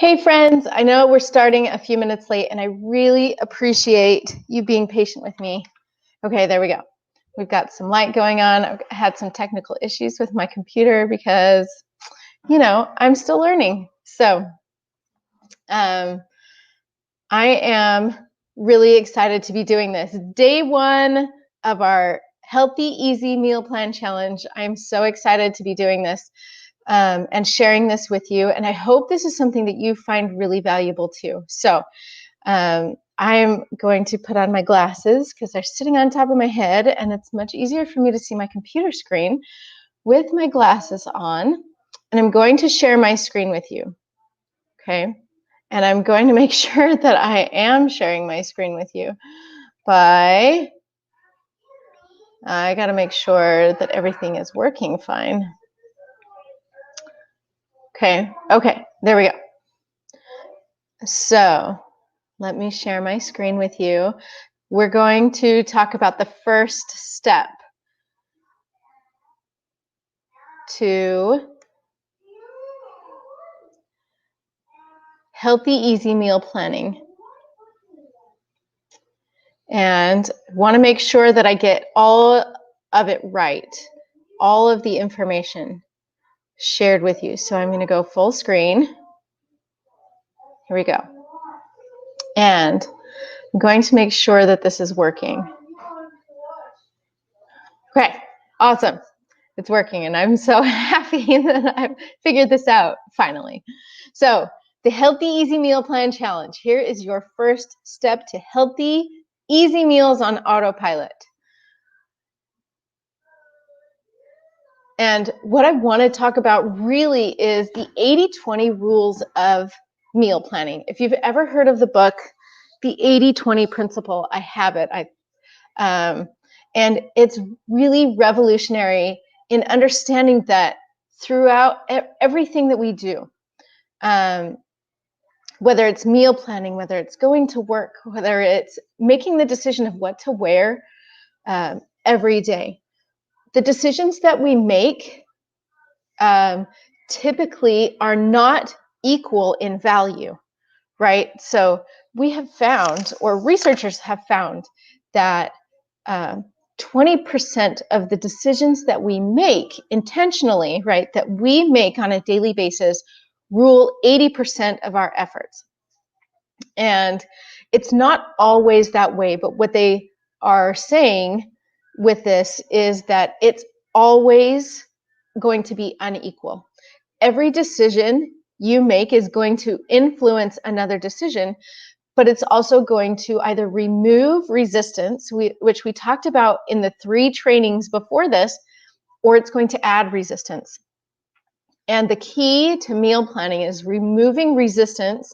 Hey friends, I know we're starting a few minutes late and I really appreciate you being patient with me. Okay, there we go. We've got some light going on. I've had some technical issues with my computer because, I'm still learning. So I am really excited to be doing this. Day one of our Healthy Easy Meal Plan Challenge. I'm so excited to be doing this. And sharing this with you. And I hope this is something that you find really valuable too. So I'm going to put on my glasses because they're sitting on top of my head and it's much easier for me to see my computer screen with my glasses on. And I'm going to share my screen with you. Okay. And I'm going to make sure that I am sharing my screen with you I got to make sure that everything is working fine. Okay, there we go. So let me share my screen with you. We're going to talk about the first step to healthy, easy meal planning. And want to make sure that I get all of it right, all of the information shared with you. So I'm going to go full screen. Here we go. And I'm going to make sure that this is working. Okay, awesome. It's working, and I'm so happy that I've figured this out finally. So the Healthy Easy Meal Plan Challenge. Here is your first step to healthy, easy meals on autopilot. And what I want to talk about really is the 80-20 rules of meal planning. If you've ever heard of the book, The 80-20 Principle, I have it. And it's really revolutionary in understanding that throughout everything that we do, whether it's meal planning, whether it's going to work, whether it's making the decision of what to wear every day, the decisions that we make typically are not equal in value, right? So we have found, or researchers have found, that 20% of the decisions that we make intentionally, right, that we make on a daily basis rule 80% of our efforts. And it's not always that way, but what they are saying with this is that it's always going to be unequal. Every decision you make is going to influence another decision, but it's also going to either remove resistance, which we talked about in the 3 trainings before this, or it's going to add resistance. And the key to meal planning is removing resistance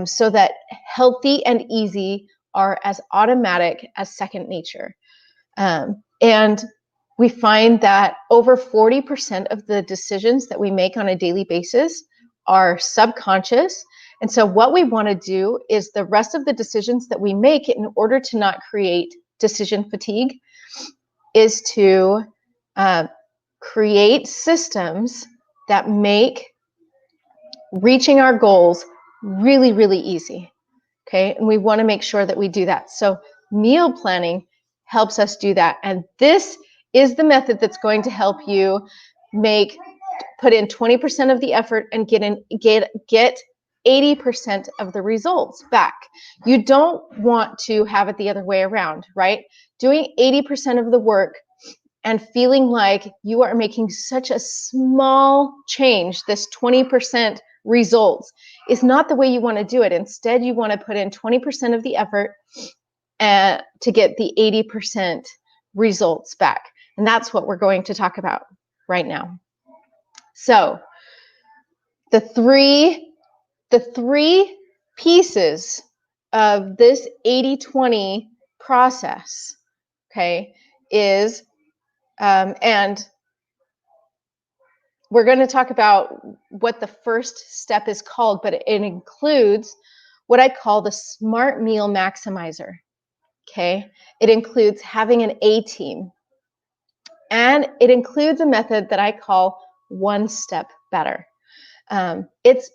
so that healthy and easy are as automatic as second nature. And we find that over 40% of the decisions that we make on a daily basis are subconscious. And so what we want to do is the rest of the decisions that we make in order to not create decision fatigue is to create systems that make reaching our goals really, really easy. Okay, and we want to make sure that we do that. So meal planning helps us do that. And this is the method that's going to help you put in 20% of the effort and get 80% of the results back. You don't want to have it the other way around, right? Doing 80% of the work and feeling like you are making such a small change, this 20% results, is not the way you want to do it. Instead, you want to put in 20% of the effort to get the 80% results back. And that's what we're going to talk about right now. So the three pieces of this 80-20 process, okay, is, and we're going to talk about what the first step is called, but it includes what I call the Smart Meal Maximizer, okay? It includes having an A team, and it includes a method that I call one step better. It's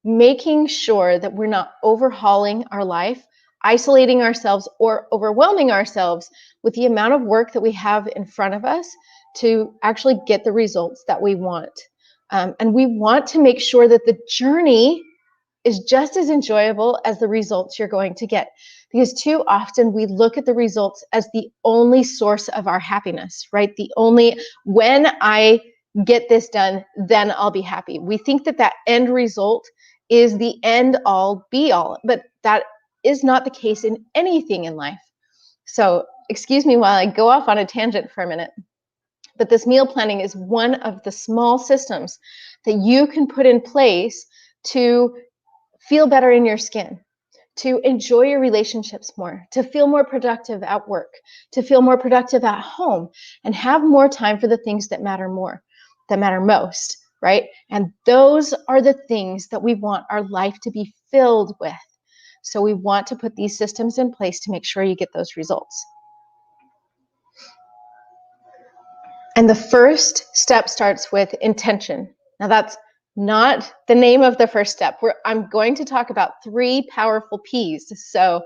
making sure that we're not overhauling our life, isolating ourselves, or overwhelming ourselves with the amount of work that we have in front of us to actually get the results that we want. And we want to make sure that the journey is just as enjoyable as the results you're going to get. Because too often we look at the results as the only source of our happiness, right? The only, when I get this done, then I'll be happy. We think that that end result is the end all be all, but that is not the case in anything in life. So excuse me while I go off on a tangent for a minute. But this meal planning is one of the small systems that you can put in place to feel better in your skin, to enjoy your relationships more, to feel more productive at work, to feel more productive at home, and have more time for the things that matter more, that matter most, right? And those are the things that we want our life to be filled with. So we want to put these systems in place to make sure you get those results. And the first step starts with intention. Now that's not the name of the first step. I'm going to talk about 3 powerful P's. So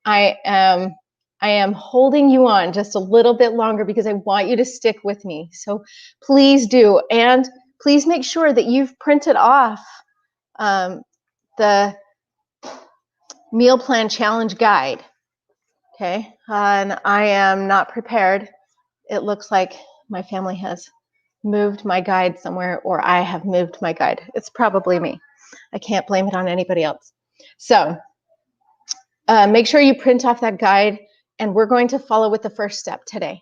I am holding you on just a little bit longer because I want you to stick with me. So please do. And please make sure that you've printed off the meal plan challenge guide. Okay. And I am not prepared. It looks like my family has moved my guide somewhere, or I have moved my guide. It's probably me. I can't blame it on anybody else. So make sure you print off that guide, and we're going to follow with the first step today.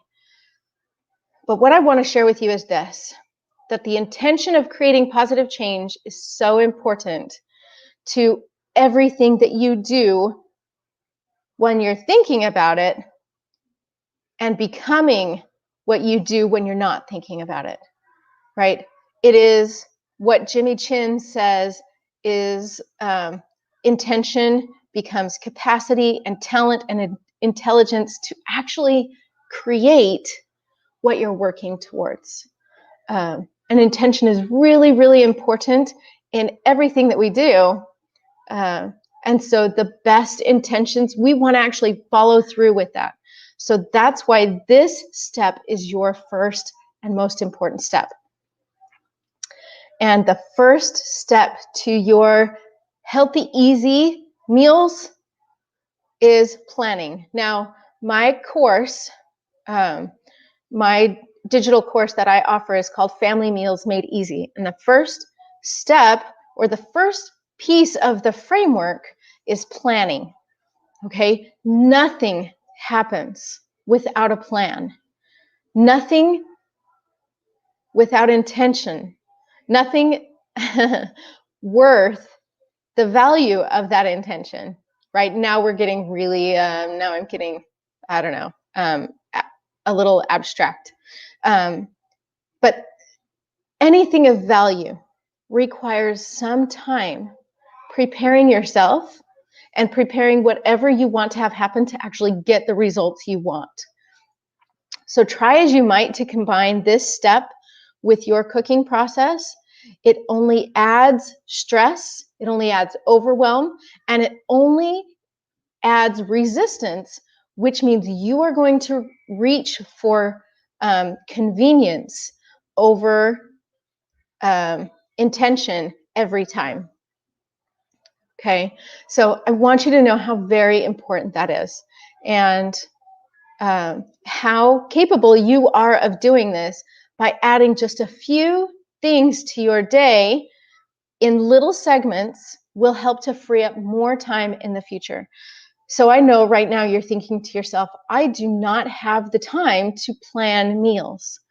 But what I want to share with you is this, that the intention of creating positive change is so important to everything that you do when you're thinking about it and becoming what you do when you're not thinking about it, right? It is what Jimmy Chin says is intention becomes capacity and talent and intelligence to actually create what you're working towards. And intention is really, really important in everything that we do. And so the best intentions, we want to actually follow through with that. So that's why this step is your first and most important step. And the first step to your healthy, easy meals is planning. Now, my course, my digital course that I offer is called Family Meals Made Easy. And the first step, or the first piece of the framework, is planning. Okay? Nothing happens without a plan. Nothing without intention. Nothing worth the value of that intention. Right now we're getting really, now I'm getting, I don't know, a little abstract. But anything of value requires some time preparing yourself and preparing whatever you want to have happen to actually get the results you want. So try as you might to combine this step with your cooking process. It only adds stress, it only adds overwhelm, and it only adds resistance, which means you are going to reach for convenience over intention every time. Okay, so I want you to know how very important that is, and how capable you are of doing this by adding just a few things to your day in little segments will help to free up more time in the future. So I know right now you're thinking to yourself, I do not have the time to plan meals.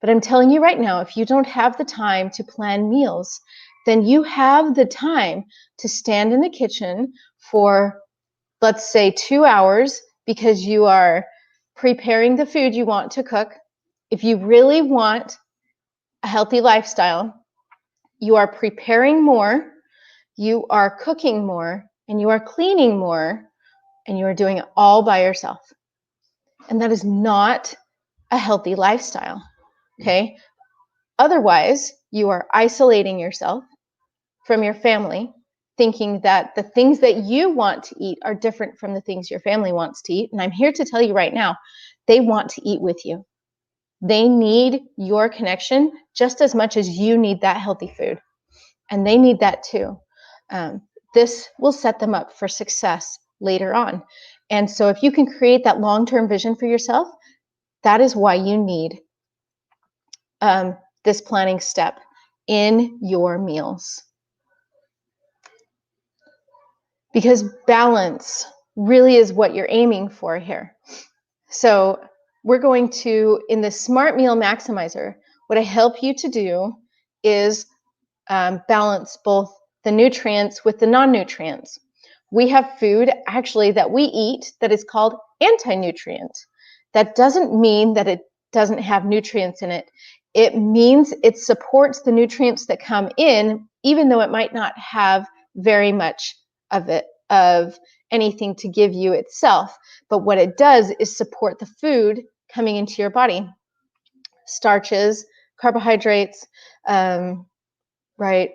But I'm telling you right now, if you don't have the time to plan meals, then you have the time to stand in the kitchen for, let's say, 2 hours because you are preparing the food you want to cook. If you really want a healthy lifestyle, you are preparing more, you are cooking more, and you are cleaning more, and you are doing it all by yourself. And that is not a healthy lifestyle, okay? Otherwise, you are isolating yourself from your family. thinking that the things that you want to eat are different from the things your family wants to eat. And I'm here to tell you right now, they want to eat with you. They need your connection just as much as you need that healthy food. And they need that too. This will set them up for success later on. And so if you can create that long-term vision for yourself, that is why you need this planning step in your meals. Because balance really is what you're aiming for here. So we're going to, in the Smart Meal Maximizer, what I help you to do is balance both the nutrients with the non-nutrients. We have food actually that we eat that is called anti-nutrient. That doesn't mean that it doesn't have nutrients in it. It means it supports the nutrients that come in, even though it might not have very much of anything to give you itself. But what it does is support the food coming into your body. Starches, carbohydrates, right?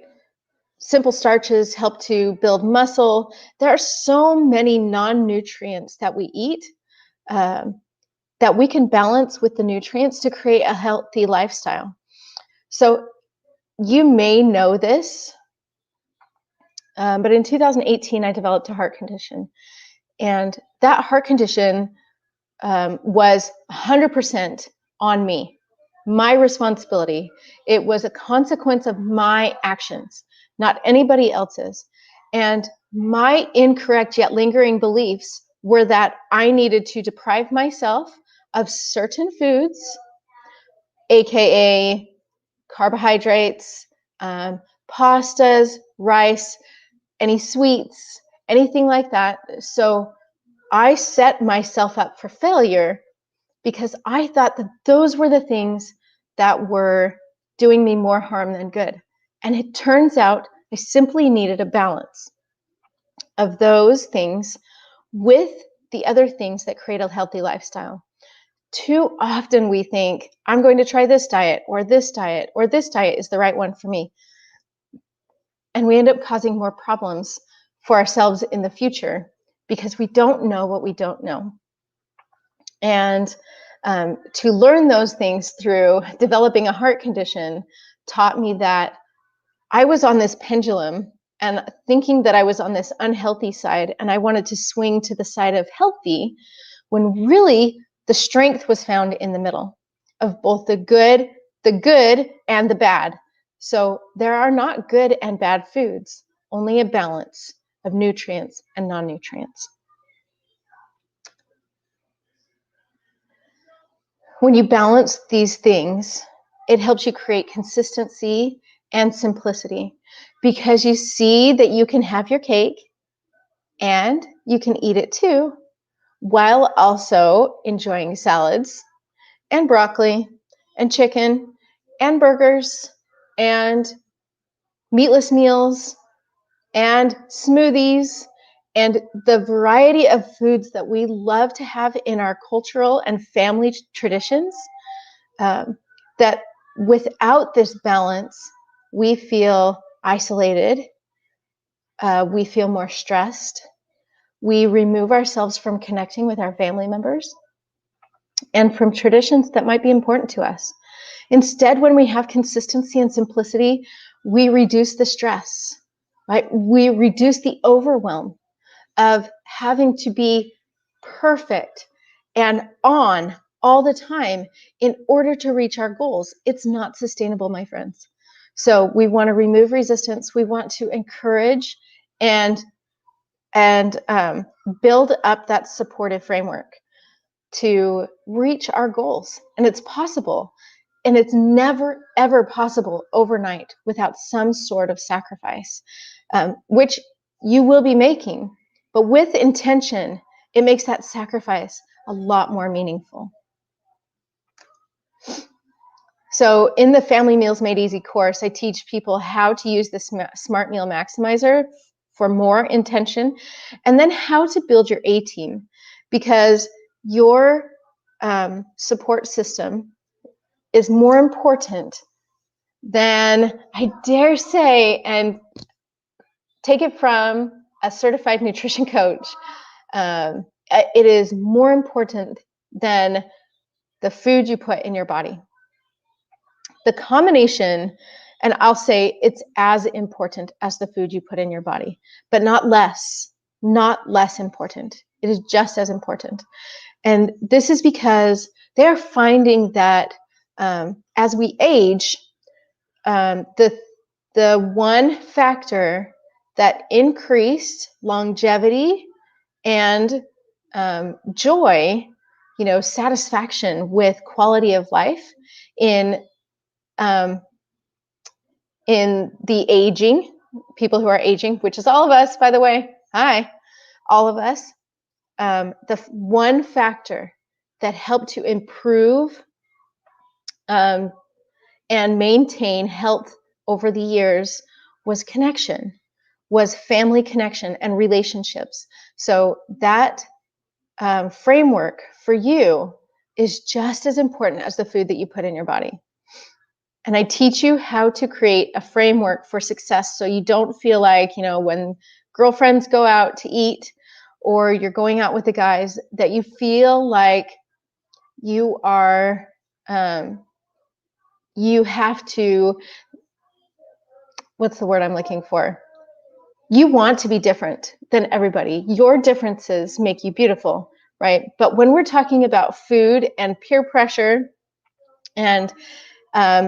Simple starches help to build muscle. There are so many non-nutrients that we eat that we can balance with the nutrients to create a healthy lifestyle. So you may know this, but in 2018, I developed a heart condition. And that heart condition was 100% on me, my responsibility. It was a consequence of my actions, not anybody else's. And my incorrect yet lingering beliefs were that I needed to deprive myself of certain foods, aka carbohydrates, pastas, rice, any sweets, anything like that. So I set myself up for failure because I thought that those were the things that were doing me more harm than good. And it turns out I simply needed a balance of those things with the other things that create a healthy lifestyle. Too often we think, I'm going to try this diet, or this diet, or this diet is the right one for me. And we end up causing more problems for ourselves in the future because we don't know what we don't know. And to learn those things through developing a heart condition taught me that I was on this pendulum and thinking that I was on this unhealthy side and I wanted to swing to the side of healthy, when really the strength was found in the middle of both the good and the bad. So there are not good and bad foods, only a balance of nutrients and non-nutrients. When you balance these things, it helps you create consistency and simplicity because you see that you can have your cake and you can eat it too, while also enjoying salads and broccoli and chicken and burgers and meatless meals and smoothies and the variety of foods that we love to have in our cultural and family traditions, that without this balance, we feel isolated, we feel more stressed, we remove ourselves from connecting with our family members and from traditions that might be important to us. Instead, when we have consistency and simplicity, we reduce the stress, right? We reduce the overwhelm of having to be perfect and on all the time in order to reach our goals. It's not sustainable, my friends. So we want to remove resistance. We want to encourage and build up that supportive framework to reach our goals. And it's possible. And it's never, ever possible overnight without some sort of sacrifice, which you will be making. But with intention, it makes that sacrifice a lot more meaningful. So in the Family Meals Made Easy course, I teach people how to use the Smart Meal Maximizer for more intention, and then how to build your A-team, because your support system is more important than, I dare say, and take it from a certified nutrition coach. It is more important than the food you put in your body. The combination, and I'll say it's as important as the food you put in your body, but not less important. It is just as important. And this is because they're finding that as we age, the one factor that increased longevity and joy, satisfaction with quality of life in the aging, people who are aging, which is all of us, by the way. Hi, all of us. The one factor that helped to improve and maintain health over the years was connection, was family connection and relationships. So that framework for you is just as important as the food that you put in your body. And I teach you how to create a framework for success so you don't feel like, when girlfriends go out to eat or you're going out with the guys, that you feel like you are, you have to, what's the word I'm looking for? You want to be different than everybody. Your differences make you beautiful, right? But when we're talking about food and peer pressure and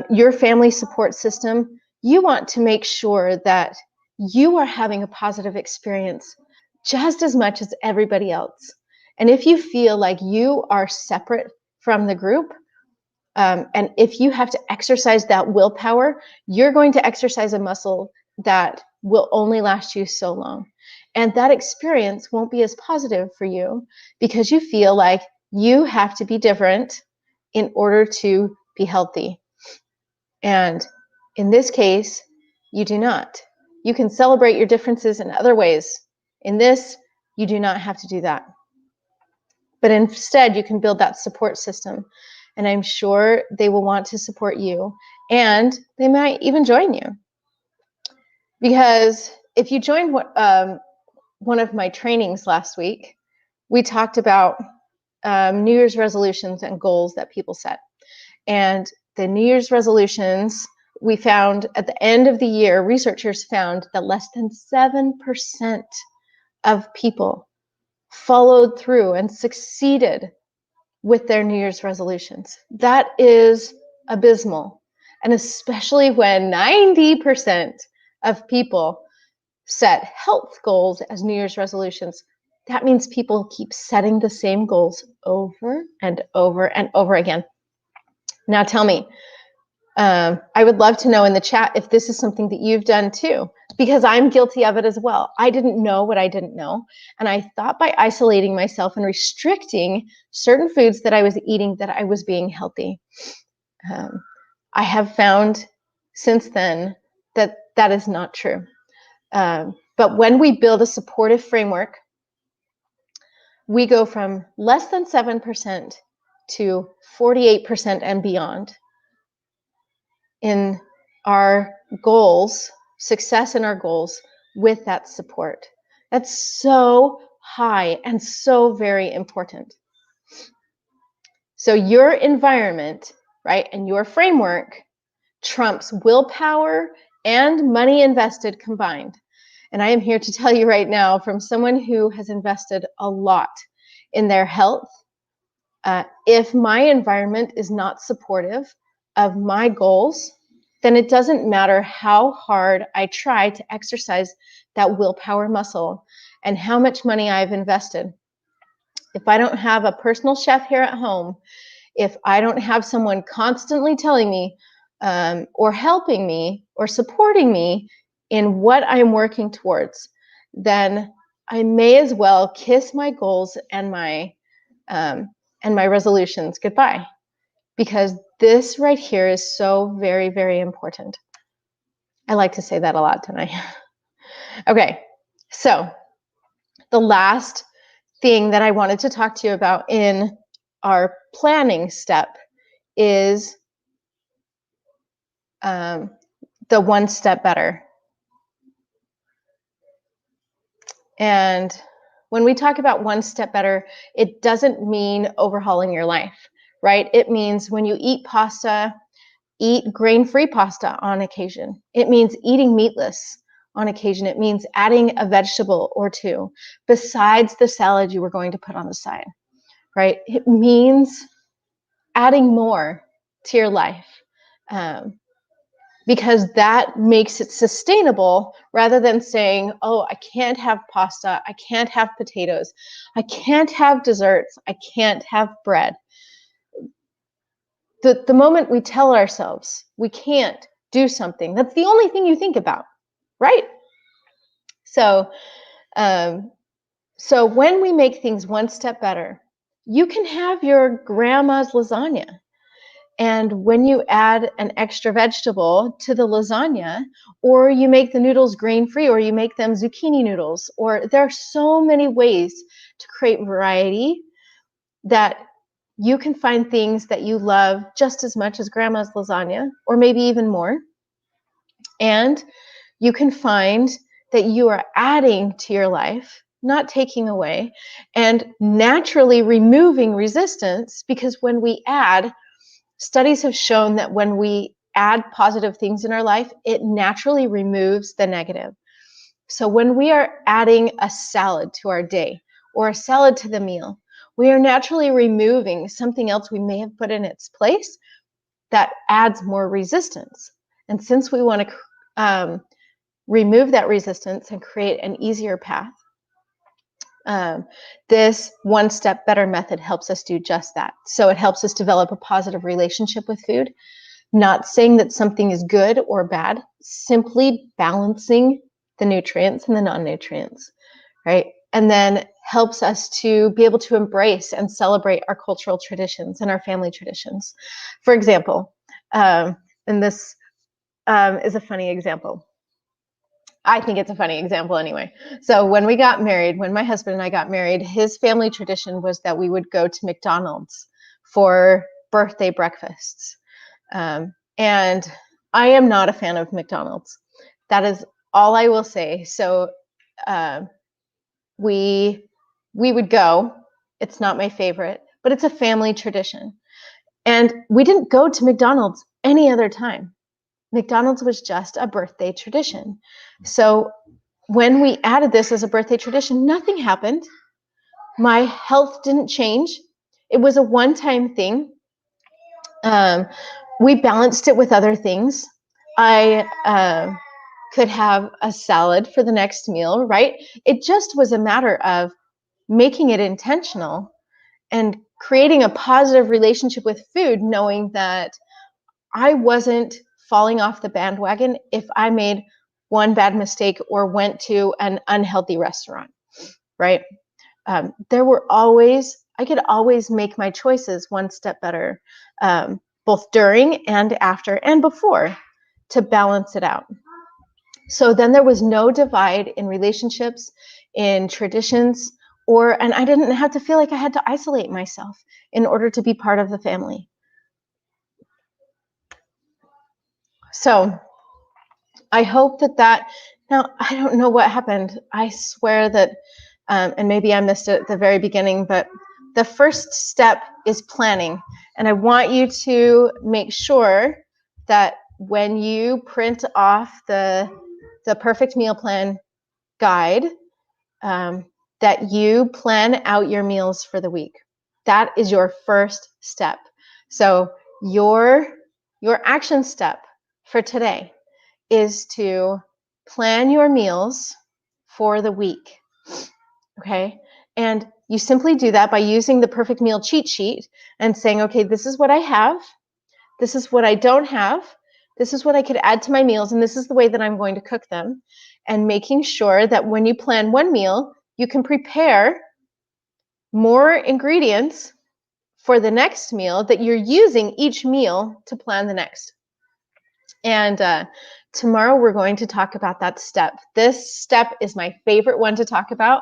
your family support system, you want to make sure that you are having a positive experience just as much as everybody else. And if you feel like you are separate from the group, and if you have to exercise that willpower, you're going to exercise a muscle that will only last you so long. And that experience won't be as positive for you because you feel like you have to be different in order to be healthy. And in this case, you do not. You can celebrate your differences in other ways. In this, you do not have to do that. But instead, you can build that support system. And I'm sure they will want to support you. And they might even join you. Because if you joined one of my trainings last week, we talked about New Year's resolutions and goals that people set. And the New Year's resolutions, we found at the end of the year, researchers found that less than 7% of people followed through and succeeded with their New Year's resolutions. That is abysmal. And especially when 90% of people set health goals as New Year's resolutions, that means people keep setting the same goals over and over and over again. Now tell me, I would love to know in the chat if this is something that you've done too, because I'm guilty of it as well. I didn't know what I didn't know. And I thought by isolating myself and restricting certain foods that I was eating that I was being healthy. I have found since then that that is not true. But when we build a supportive framework, we go from less than 7% to 48% and beyond in our goals, success in our goals with that support. That's so high and so very important. So your environment, right, and your framework trumps willpower and money invested combined. And I am here to tell you right now, from someone who has invested a lot in their health, if my environment is not supportive of my goals, then it doesn't matter how hard I try to exercise that willpower muscle and how much money I've invested. If I don't have a personal chef here at home, if I don't have someone constantly telling me or helping me or supporting me in what I'm working towards, then I may as well kiss my goals and my resolutions goodbye, because this right here is so very, very important. I like to say that a lot, don't I? Okay, so the last thing that I wanted to talk to you about in our planning step is the one step better. And when we talk about one step better, it doesn't mean overhauling your life, right? It means when you eat pasta, eat grain-free pasta on occasion. It means eating meatless on occasion. It means adding a vegetable or two besides the salad you were going to put on the side, right? It means adding more to your life, because that makes it sustainable rather than saying, oh, I can't have pasta, I can't have potatoes, I can't have desserts, I can't have bread. The moment we tell ourselves we can't do something, that's the only thing you think about, right? So, so when we make things one step better, you can have your grandma's lasagna. And when you add an extra vegetable to the lasagna, or you make the noodles grain-free, or you make them zucchini noodles, or there are so many ways to create variety that you can find things that you love just as much as grandma's lasagna, or maybe even more. And you can find that you are adding to your life, not taking away, and naturally removing resistance, because when we add, studies have shown that when we add positive things in our life, it naturally removes the negative. So when we are adding a salad to our day or a salad to the meal, we are naturally removing something else we may have put in its place that adds more resistance. And since we want to remove that resistance and create an easier path, this one step better method helps us do just that. So it helps us develop a positive relationship with food, not saying that something is good or bad, simply balancing the nutrients and the non-nutrients, right? And then helps us to be able to embrace and celebrate our cultural traditions and our family traditions. For example, and this is a funny example. I think it's a funny example anyway. So when we got married, when my husband and I got married, his family tradition was that we would go to McDonald's for birthday breakfasts. And I am not a fan of McDonald's. That is all I will say. So we would go. It's not my favorite, but it's a family tradition. And we didn't go to McDonald's any other time. McDonald's was just a birthday tradition. So when we added this as a birthday tradition, nothing happened. My health didn't change. It was a one-time thing. We balanced it with other things. I could have a salad for the next meal, right? It just was a matter of making it intentional and creating a positive relationship with food, knowing that I wasn't falling off the bandwagon if I made one bad mistake or went to an unhealthy restaurant, right? I could always make my choices one step better, both during and after and before, to balance it out. So then there was no divide in relationships, in traditions, and I didn't have to feel like I had to isolate myself in order to be part of the family. So I hope that now, I don't know what happened. I swear that, and maybe I missed it at the very beginning, but the first step is planning. And I want you to make sure that when you print off the perfect meal plan guide, that you plan out your meals for the week. That is your first step. So your action step for today is to plan your meals for the week, okay? And you simply do that by using the perfect meal cheat sheet and saying, okay, this is what I have, this is what I don't have, this is what I could add to my meals, and this is the way that I'm going to cook them, and making sure that when you plan one meal, you can prepare more ingredients for the next meal that you're using each meal to plan the next. And tomorrow we're going to talk about that step. This step is my favorite one to talk about.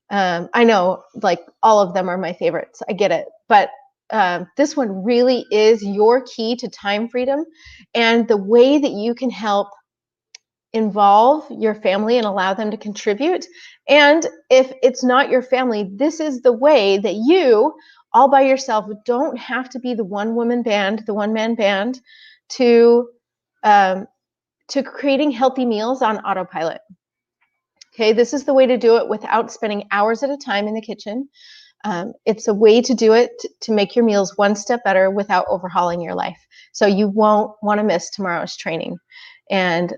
I know, like, all of them are my favorites. I get it. But this one really is your key to time freedom and the way that you can help involve your family and allow them to contribute. And if it's not your family, this is the way that you, all by yourself, don't have to be the one-woman band, the one-man band, to creating healthy meals on autopilot. Okay, this is the way to do it without spending hours at a time in the kitchen. It's a way to do it to make your meals one step better without overhauling your life. So you won't want to miss tomorrow's training. And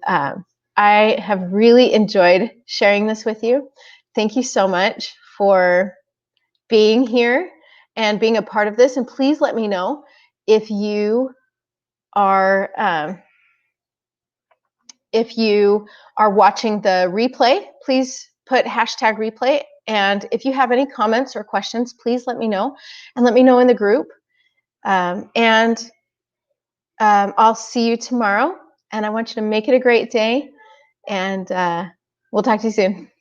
I have really enjoyed sharing this with you. Thank you so much for being here and being a part of this. And please let me know if you are watching the replay. Please put hashtag replay. And if you have any comments or questions, please let me know, and let me know in the group. I'll see you tomorrow, and I want you to make it a great day, and we'll talk to you soon.